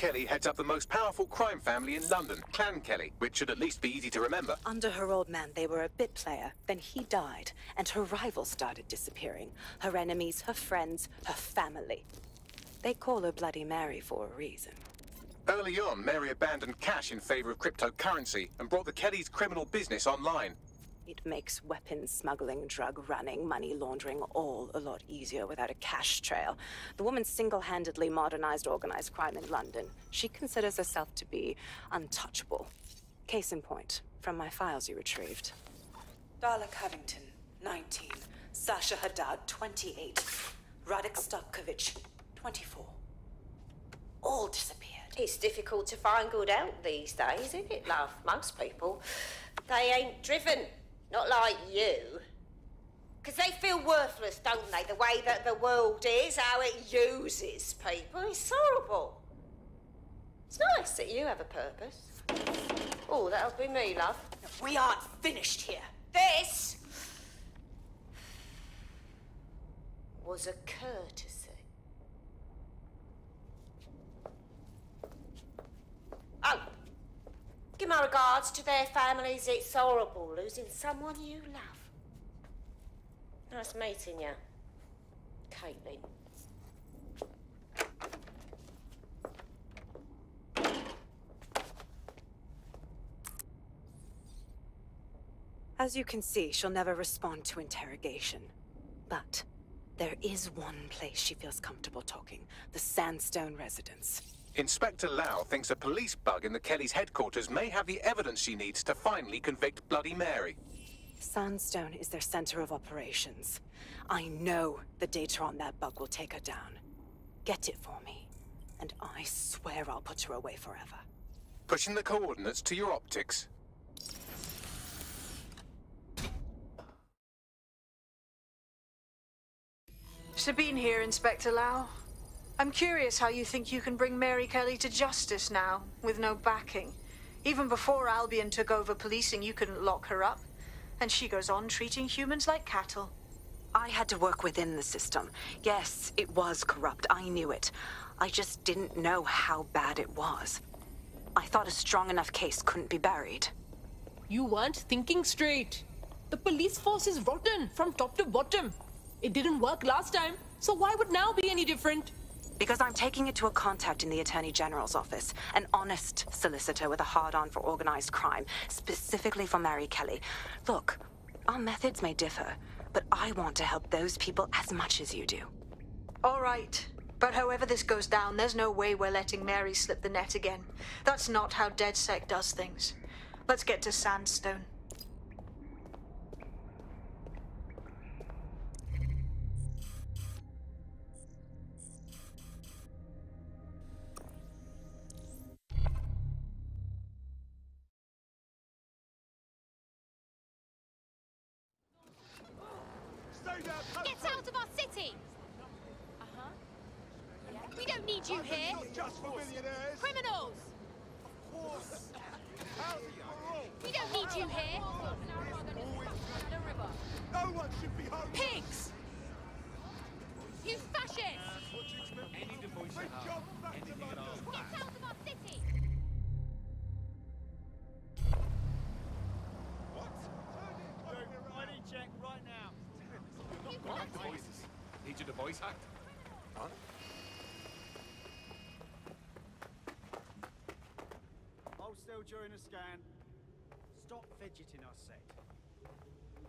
Kelly heads up the most powerful crime family in London, Clan Kelly, which should at least be easy to remember. Under her old man, they were a bit player. Then he died, and her rivals started disappearing. Her enemies, her friends, her family. They call her Bloody Mary for a reason. Early on, Mary abandoned cash in favor of cryptocurrency and brought the Kellys' criminal business online. It makes weapons smuggling, drug running, money laundering all a lot easier without a cash trail. The woman single-handedly modernized organized crime in London. She considers herself to be untouchable. Case in point, from my files you retrieved. Darla Covington, 19. Sasha Haddad, 28. Radek Stopkovich, 24. All disappeared. It's difficult to find good help these days, isn't it, love? Most people, they ain't driven. Not like you. Because they feel worthless, don't they? The way that the world is, how it uses people. It's horrible. It's nice that you have a purpose. Oh, that'll be me, love. We aren't finished here. This was a courtesy. Oh, give my regards to their families. It's horrible losing someone you love. Nice meeting you, Caitlin. As you can see, she'll never respond to interrogation. But there is one place she feels comfortable talking. The Sandstone residence. Inspector Lau thinks a police bug in the Kellys' headquarters may have the evidence she needs to finally convict Bloody Mary. Sandstone is their center of operations. I know the data on that bug will take her down. Get it for me, and I swear I'll put her away forever. Pushing the coordinates to your optics. Sabine here, Inspector Lau. I'm curious how you think you can bring Mary Kelly to justice now, with no backing. Even before Albion took over policing, you couldn't lock her up. And she goes on treating humans like cattle. I had to work within the system. Yes, it was corrupt. I knew it. I just didn't know how bad it was. I thought a strong enough case couldn't be buried. You weren't thinking straight. The police force is rotten from top to bottom. It didn't work last time, so why would now be any different? Because I'm taking it to a contact in the Attorney General's office. An honest solicitor with a hard-on for organized crime, specifically for Mary Kelly. Look, our methods may differ, but I want to help those people as much as you do. All right. But however this goes down, there's no way we're letting Mary slip the net again. That's not how DedSec does things. Let's get to Sandstone. Get out of our city! We don't need you here! Just for millionaires! Criminals! We don't need you here! No one should be home! Pigs! You fascists! Big job back to London! Get out of our city! Ready check right now. Need you to voice act? Huh? Hold still during the scan. Stop fidgeting, I said.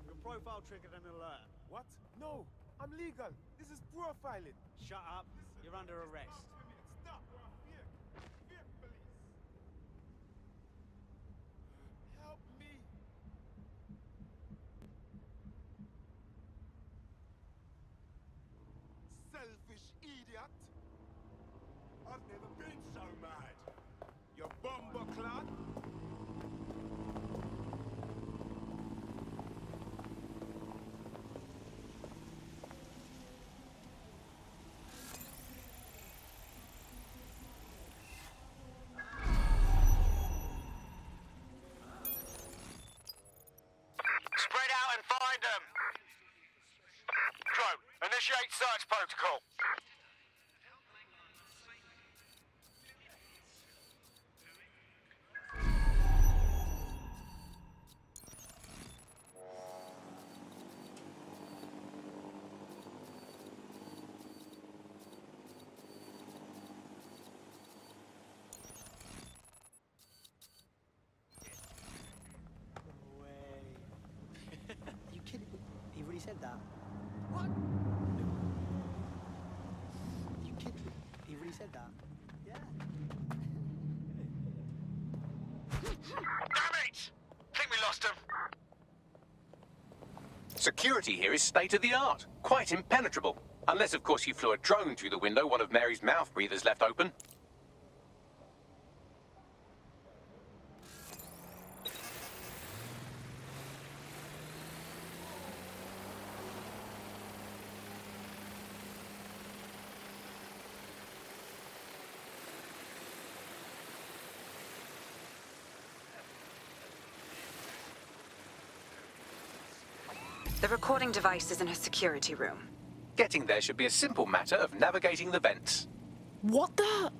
Your profile triggered an alert. What? No, I'm legal. This is profiling. Shut up. You're under arrest. Stop. Fear, police. Help me. Selfish idiot. I've never been so mad. You bomber clot. Spread out and find them. Drone, initiate search protocol. said that. What? You kidding me? He really said that? Yeah. Damn it! Think we lost him. Security here is state-of-the-art. Quite impenetrable. Unless, of course, you flew a drone through the window one of Mary's mouth breathers left open. The recording device is in her security room. Getting there should be a simple matter of navigating the vents. What the?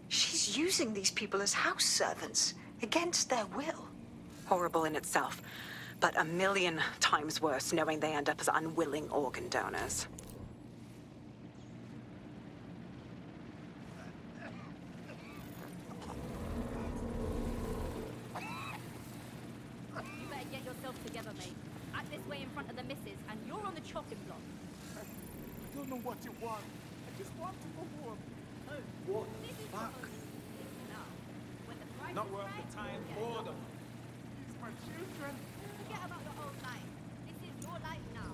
She's using these people as house servants, against their will. Horrible in itself, but a million times worse knowing they end up as unwilling organ donors. You better get yourself together, mate. Act this way in front of the missus, and you're on the chopping block. I don't know what you want. I just want to go home. What This the is fuck? now. When the price Not is worth right, the time you'll or get the... These my children. Forget about your old life. This is your life now.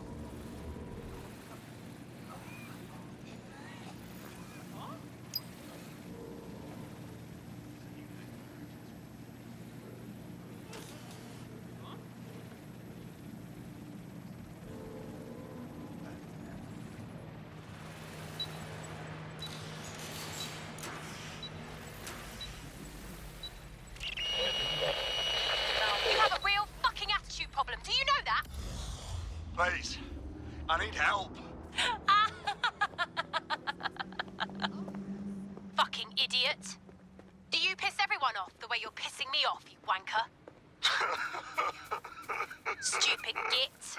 You have a real fucking attitude problem. Do you know that? Please. I need help. Fucking idiot. Do you piss everyone off the way you're pissing me off, you wanker? Stupid git.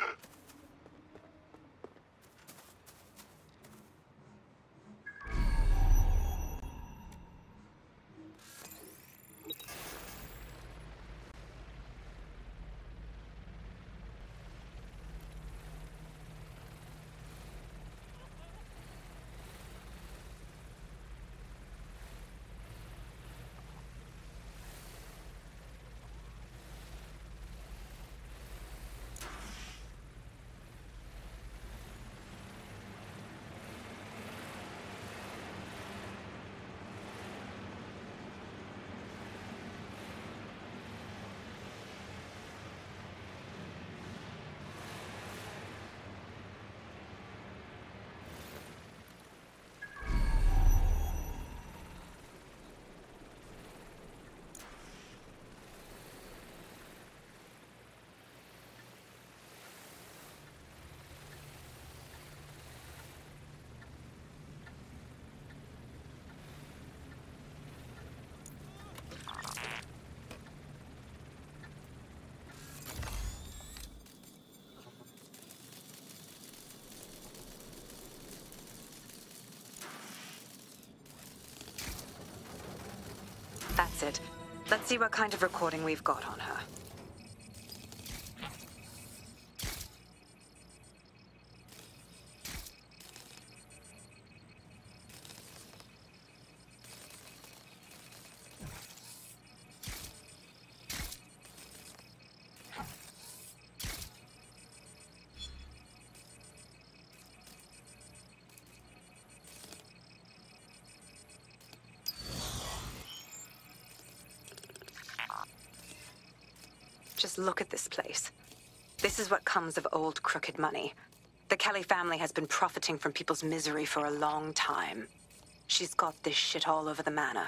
That's it. Let's see what kind of recording we've got on her. Just look at this place. This is what comes of old crooked money. The Kelly family has been profiting from people's misery for a long time. She's got this shit all over the manor.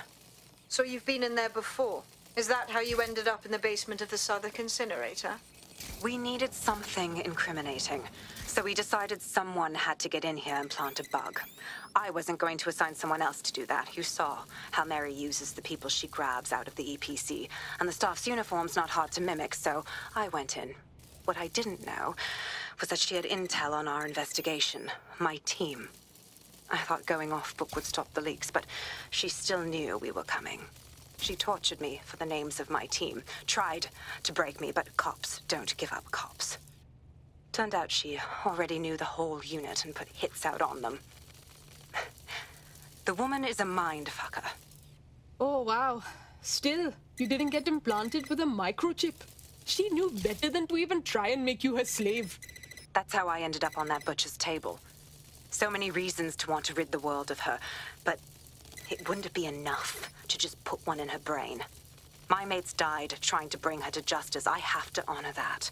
So you've been in there before? Is that how you ended up in the basement of the Southwark incinerator? We needed something incriminating, so we decided someone had to get in here and plant a bug. I wasn't going to assign someone else to do that. You saw how Mary uses the people she grabs out of the EPC, and the staff's uniform's not hard to mimic, so I went in. What I didn't know was that she had intel on our investigation, my team. I thought going off book would stop the leaks, but she still knew we were coming. She tortured me for the names of my team, tried to break me, but cops don't give up cops. Turned out she already knew the whole unit and put hits out on them. The woman is a mind fucker. Oh, wow. Still, you didn't get implanted with a microchip. She knew better than to even try and make you her slave. That's how I ended up on that butcher's table. So many reasons to want to rid the world of her, but it wouldn't be enough to just put one in her brain. My mates died trying to bring her to justice. I have to honor that.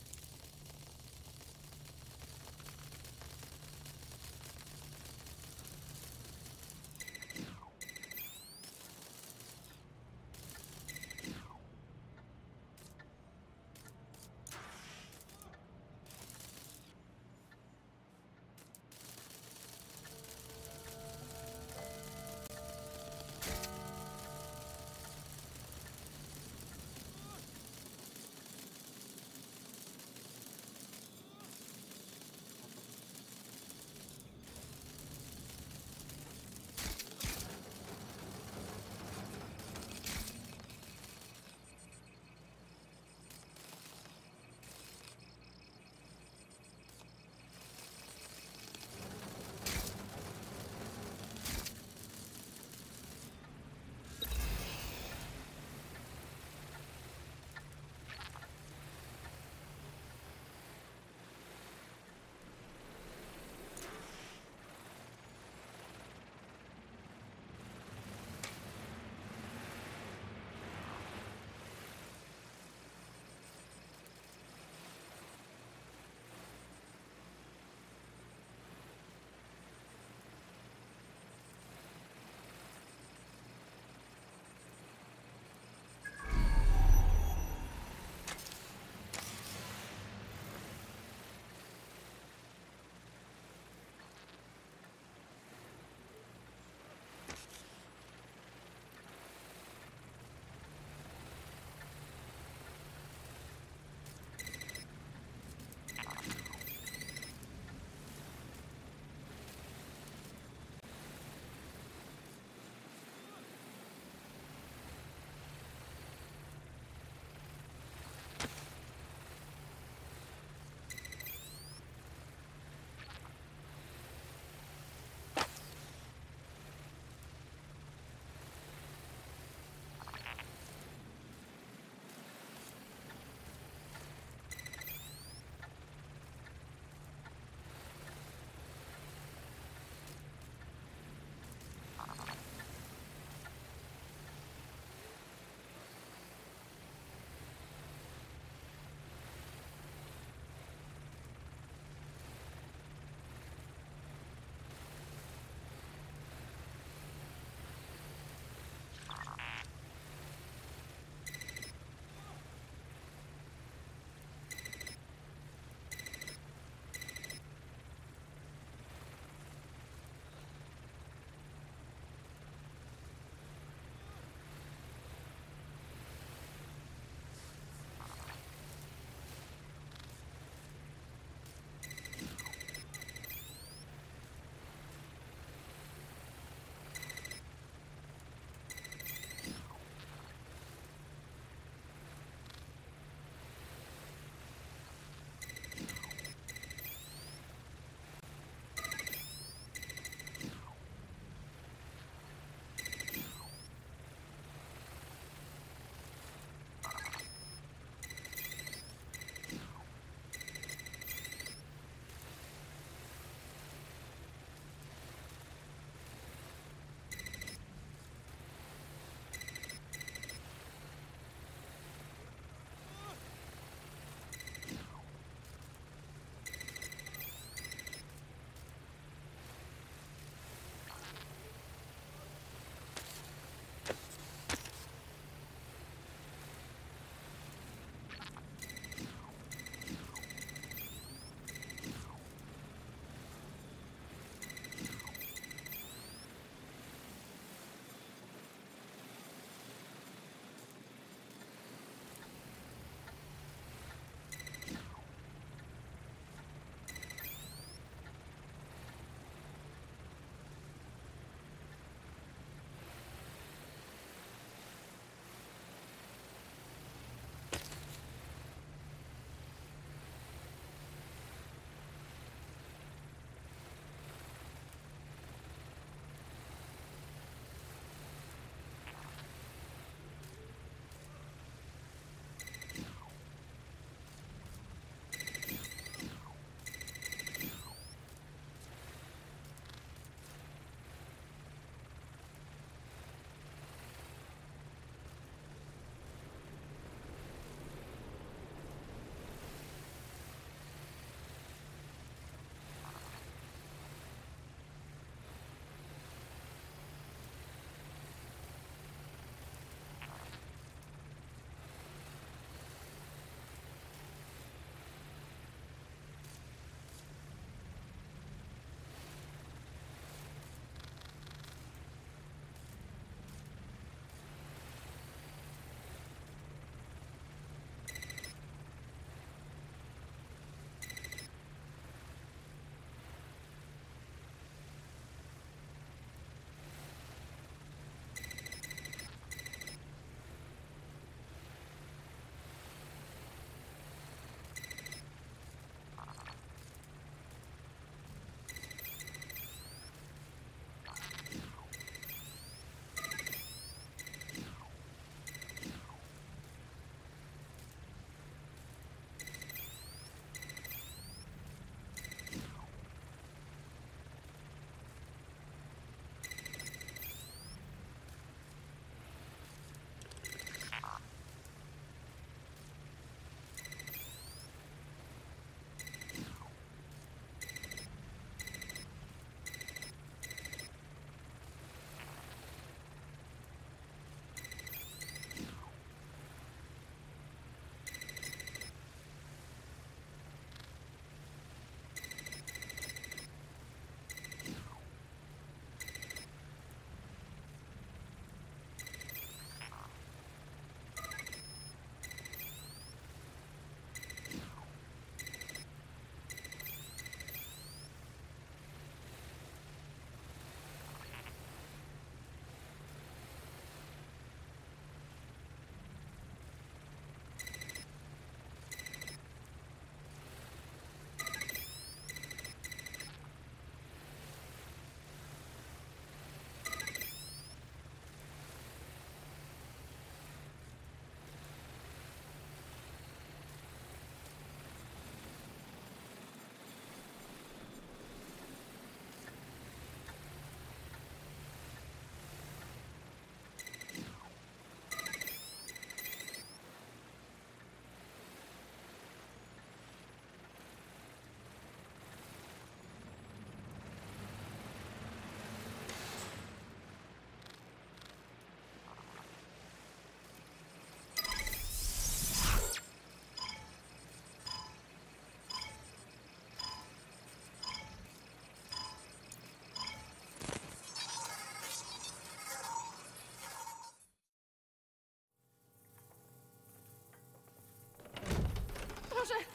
Boże!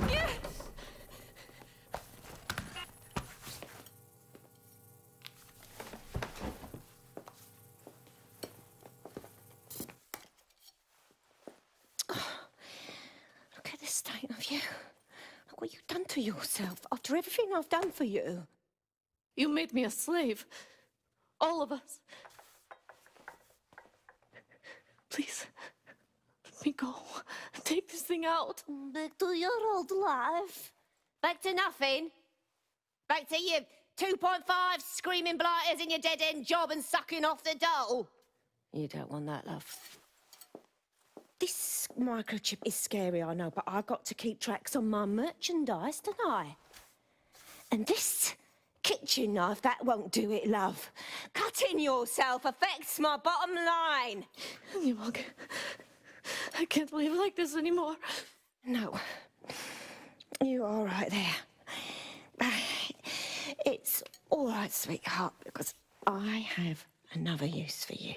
Nie! Look at the state of you. Look what you've done to yourself after everything I've done for you. You made me a slave. All of us. Please, let me go. Take this thing out. Back to your old life. Back to nothing. Back to you 2.5 screaming blighters in your dead-end job and sucking off the dole. You don't want that, love. This microchip is scary, I know, but I've got to keep tracks on my merchandise, don't I? And this kitchen knife, that won't do it, love. Cutting yourself affects my bottom line. You won't. I can't live like this anymore. No. You're all right there. It's all right, sweetheart, because I have another use for you.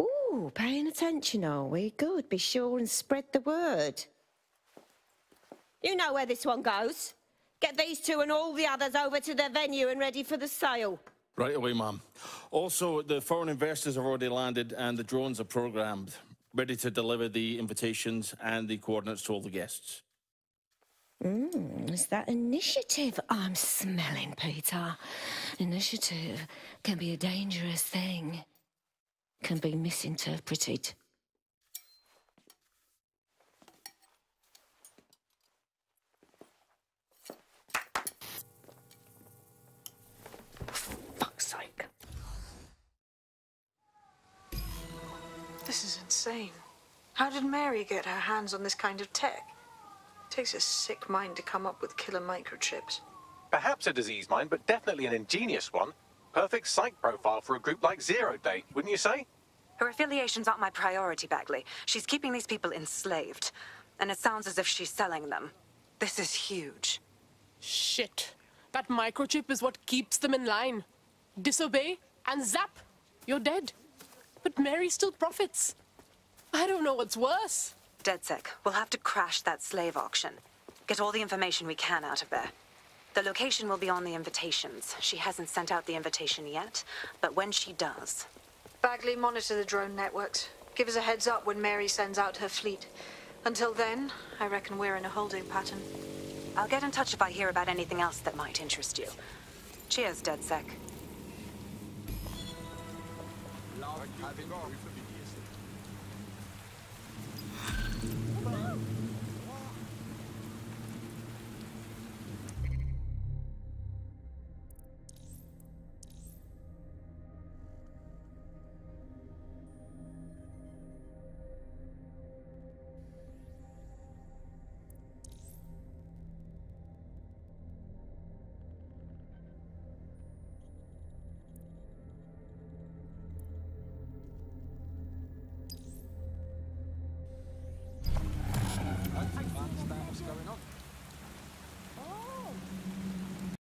Ooh, paying attention, are we? Good. Be sure and spread the word. You know where this one goes. Get these two and all the others over to their venue and ready for the sale. Right away, Mum. Also, the foreign investors have already landed and the drones are programmed, ready to deliver the invitations and the coordinates to all the guests. Is that initiative I'm smelling, Peter? Initiative can be a dangerous thing. Can be misinterpreted. For fuck's sake. This is insane. How did Mary get her hands on this kind of tech? It takes a sick mind to come up with killer microchips. Perhaps a disease mind, but definitely an ingenious one. Perfect psych profile for a group like Zero Day, wouldn't you say? Her affiliations aren't my priority, Bagley. She's keeping these people enslaved. And it sounds as if she's selling them. This is huge. Shit. That microchip is what keeps them in line. Disobey, and zap, you're dead. But Mary still profits. I don't know what's worse. DedSec, we'll have to crash that slave auction. Get all the information we can out of there. The location will be on the invitations. She hasn't sent out the invitation yet, but when she does... Bagley, monitor the drone networks. Give us a heads up when Mary sends out her fleet. Until then, I reckon we're in a holding pattern. I'll get in touch if I hear about anything else that might interest you. Cheers, DedSec. What's going on?